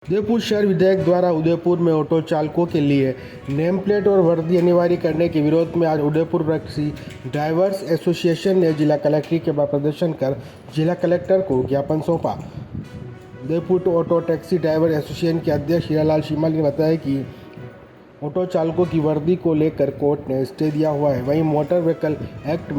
उदयपुर शहर विधायक द्वारा उदयपुर में ऑटो चालकों के लिए नेम प्लेट और वर्दी अनिवार्य करने के विरोध में आज उदयपुर टैक्सी ड्राइवर्स एसोसिएशन ने जिला कलेक्ट्रेट के बाद प्रदर्शन कर जिला कलेक्टर को ज्ञापन सौंपा। Udaipur auto taxi driver association के अध्यक्ष हीरालाल शिमाल ने बताया कि ऑटो चालकों की वर्दी को लेकर कोर्ट ने स्टे दिया हुआ है। वहीं मोटर व्हीकल एक्ट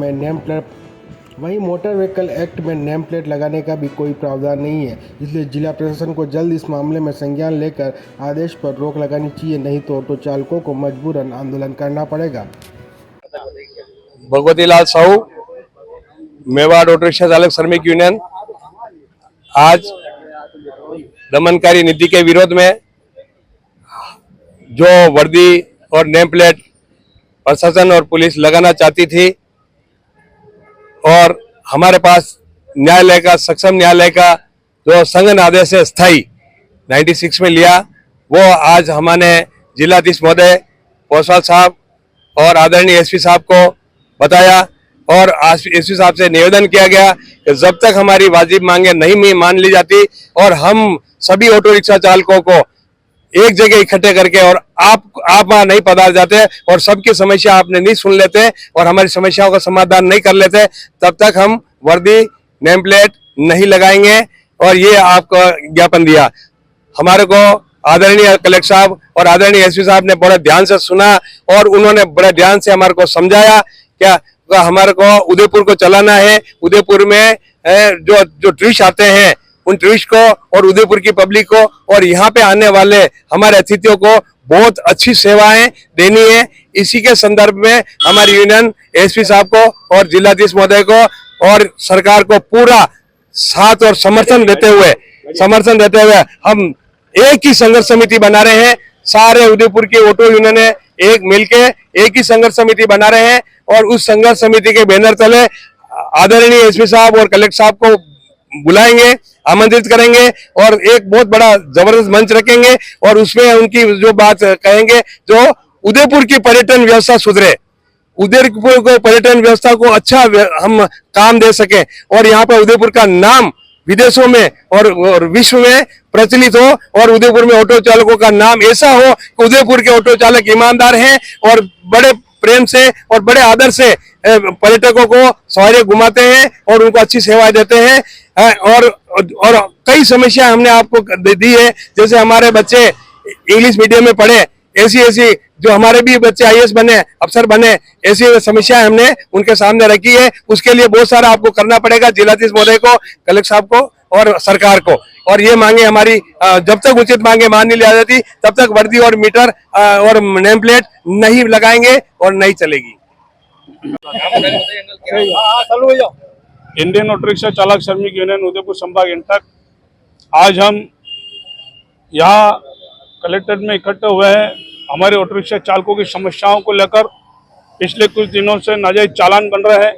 में नेम प्लेट लगाने का भी कोई प्रावधान नहीं है, इसलिए जिला प्रशासन को जल्द इस मामले में संज्ञान लेकर आदेश पर रोक लगानी चाहिए, नहीं तो ऑटो चालकों को मजबूरन आंदोलन करना पड़ेगा। भगवती लाल साहू, मेवाड़ ऑटो रिक्शा चालक श्रमिक यूनियन आज दमनकारी नीति के विरोध में जो वर्दी और नेम प्लेट प्रशासन और पुलिस लगाना चाहती थी और हमारे पास न्यायालय का सक्षम न्यायालय का जो संज्ञान आदेश है स्थायी 96 में लिया, वो आज हमारे जिलाधीश महोदय पोसवाल साहब और आदरणीय एसपी साहब को बताया और एसपी साहब से निवेदन किया गया कि जब तक हमारी वाजिब मांगे नहीं मान ली जाती और हम सभी ऑटो रिक्शा चालकों को एक जगह इकट्ठे करके और आप वहां नहीं पधार जाते और सबकी समस्या आपने नहीं सुन लेते और हमारी समस्याओं का समाधान नहीं कर लेते, तब तक हम वर्दी नेम प्लेट नहीं लगाएंगे। और ये आपको ज्ञापन दिया। हमारे को आदरणीय कलेक्टर साहब और आदरणीय एसपी साहब ने बड़े ध्यान से सुना और उन्होंने बड़े ध्यान से हमारे को समझाया क्या हमारे को उदयपुर को चलाना है। उदयपुर में जो टूरिस्ट आते हैं उन टूरिस्ट को और उदयपुर की पब्लिक को और यहाँ पे आने वाले हमारे अतिथियों को बहुत अच्छी सेवाएं देनी है। इसी के संदर्भ में हमारी यूनियन एसपी साहब को और जिलाधीश महोदय को और सरकार को पूरा साथ और समर्थन देते हुए हम एक ही संघर्ष समिति बना रहे हैं। सारे उदयपुर की ऑटो यूनियन एक मिलके एक ही संघर्ष समिति बना रहे हैं और उस संघर्ष समिति के बैनर तले आदरणीय एसपी साहब और कलेक्टर साहब को बुलाएंगे, आमंत्रित करेंगे और एक बहुत बड़ा जबरदस्त मंच रखेंगे और उसमें उनकी जो बात कहेंगे जो उदयपुर की पर्यटन व्यवस्था सुधरे, उदयपुर को पर्यटन व्यवस्था को अच्छा हम काम दे सके और यहाँ पर उदयपुर का नाम विदेशों में और विश्व में प्रचलित हो और उदयपुर में ऑटो चालकों का नाम ऐसा हो कि उदयपुर के ऑटो चालक ईमानदार हैं और बड़े प्रेम से और बड़े आदर से पर्यटकों को सवारी घुमाते हैं और उनको अच्छी सेवाएं देते हैं। और कई समस्या हमने आपको दी है, जैसे हमारे बच्चे इंग्लिश मीडियम में पढ़े, ऐसी जो हमारे भी बच्चे आईएएस बने, अफसर बने, ऐसी समस्याएं हमने उनके सामने रखी है। उसके लिए बहुत सारा आपको करना पड़ेगा, जिलाधीश महोदय को, कलेक्टर साहब को और सरकार को। और ये मांगे हमारी जब तक उचित मांगे मान नहीं ली जाती तब तक वर्दी और मीटर और नेम प्लेट नहीं लगाएंगे और नहीं चलेगी। इंडियन ऑटो रिक्शा चालक श्रमिक यूनियन उदयपुर संभाग इंटक आज हम यहाँ कलेक्ट्रेट में इकट्ठे हुए हैं। हमारे ऑटो रिक्शा चालकों की समस्याओं को लेकर पिछले कुछ दिनों से नाजायज चालान बन रहे हैं।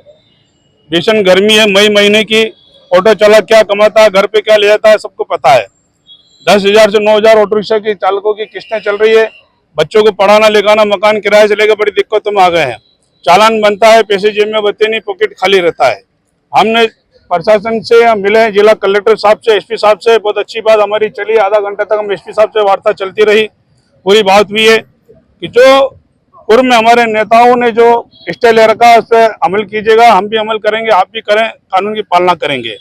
भीषण गर्मी है, मई महीने की। ऑटो चालक क्या कमाता है, घर पे क्या ले जाता है, सबको पता है। 10,000 से 9,000 ऑटो रिक्शा की चालकों की किस्तें चल रही है। बच्चों को पढ़ाना लिखाना, मकान किराए से लेकर बड़ी दिक्कतों में आ गए हैं। चालान बनता है, पैसे जेब में बचते नहीं, पॉकेट खाली रहता है। हमने प्रशासन से मिले हैं, जिला कलेक्टर साहब से, एसपी साहब से। बहुत अच्छी बात हमारी चली, आधा घंटा तक हम एसपी साहब से वार्ता चलती रही। पूरी बात हुई है कि जो पूर्व में हमारे नेताओं ने जो स्टे ले रखा है उस पर अमल कीजिएगा, हम भी अमल करेंगे, आप भी करें, कानून की पालना करेंगे।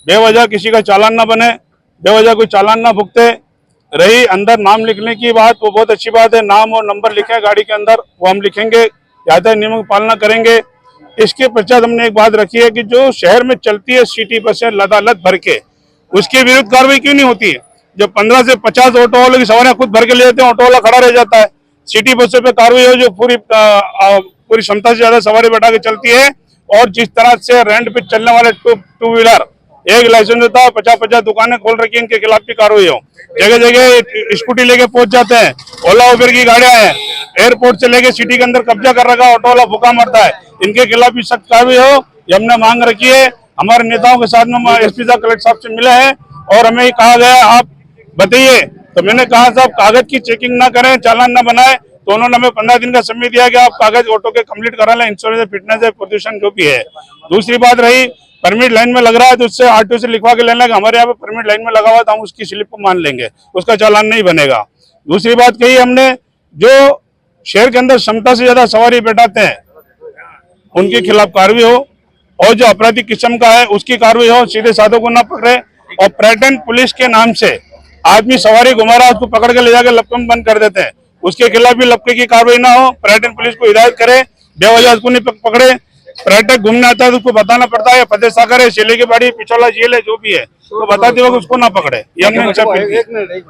बेवजह किसी का चालान ना बने, बेवजह कोई चालान ना भुगते। रही अंदर नाम लिखने की बात, वो बहुत अच्छी बात है, नाम और नंबर लिखे गाड़ी के अंदर, वो हम लिखेंगे, यातायात नियमों की पालना करेंगे। इसके पश्चात हमने एक बात रखी है कि जो शहर में चलती है सिटी बसें लदालद भर के, उसके विरुद्ध कार्रवाई क्यों नहीं होती है। जब 15 से 50 ऑटो वालों की सवारियां खुद भर के ले जाते हैं, ऑटो वाला खड़ा रह जाता है। सिटी बसों पे कार्रवाई हो जो पूरी क्षमता से ज्यादा सवारी बैठा के चलती है और जिस तरह से रेंट पे चलने वाले टू व्हीलर एक लाइसेंस होता है, 50-50 दुकानें खोल रखी है, इनके खिलाफ भी कार्रवाई हो। जगह जगह स्कूटी लेके पहुंच जाते हैं, ओला उबेर की गाड़ियां हैं, एयरपोर्ट से लेके सिटी के अंदर कब्जा कर रखा, ऑटो वाला भूखा मरता है, इनके खिलाफ भी सख्त कार्रवाई हो। ये हमने मांग रखी है। हमारे नेताओं के साथ में एसपी साहब, कलेक्टर साहब से मिले हैं और हमें कहा गया आप बताइए। तो मैंने कहा साहब कागज की चेकिंग ना करें, चालान ना बनाए, तो उन्होंने हमें 15 दिन का समय दिया कि आप कागज ऑटो के कंप्लीट करा लें, इंश्योरेंस, फिटनेस है, प्रदूषण जो भी है। दूसरी बात रही परमिट लाइन में लग रहा है तो उससे आरटीओ से लिखवा के लेना कि हमारे यहाँ पे परमिट लाइन में लगा हुआ है तो हम उसकी स्लिप को मान लेंगे, उसका चालान नहीं बनेगा। दूसरी बात कही हमने, जो शहर के अंदर क्षमता से ज्यादा सवारी बैठाते हैं उनके खिलाफ कार्रवाई हो, और जो आपराधिक किस्म का है उसकी कार्रवाई हो, सीधे साधों को ना पकड़े। और पर्यटन पुलिस के नाम से आदमी सवारी घुमा रहा है उसको पकड़ के ले जाकर लपके में बंद कर देते हैं, उसके खिलाफ भी लपके की कार्रवाई ना हो। पर्यटन पुलिस को हिदायत करे, बेवजह उसको नहीं पकड़े। पर्यटक घूमने आता है तो उसको बताना पड़ता है फतेह सागर है, शेले की बाड़ी, पिछोला झील है, जो भी है तो बताते वक्त उसको ना पकड़े। ये हमने उनसे अपील की।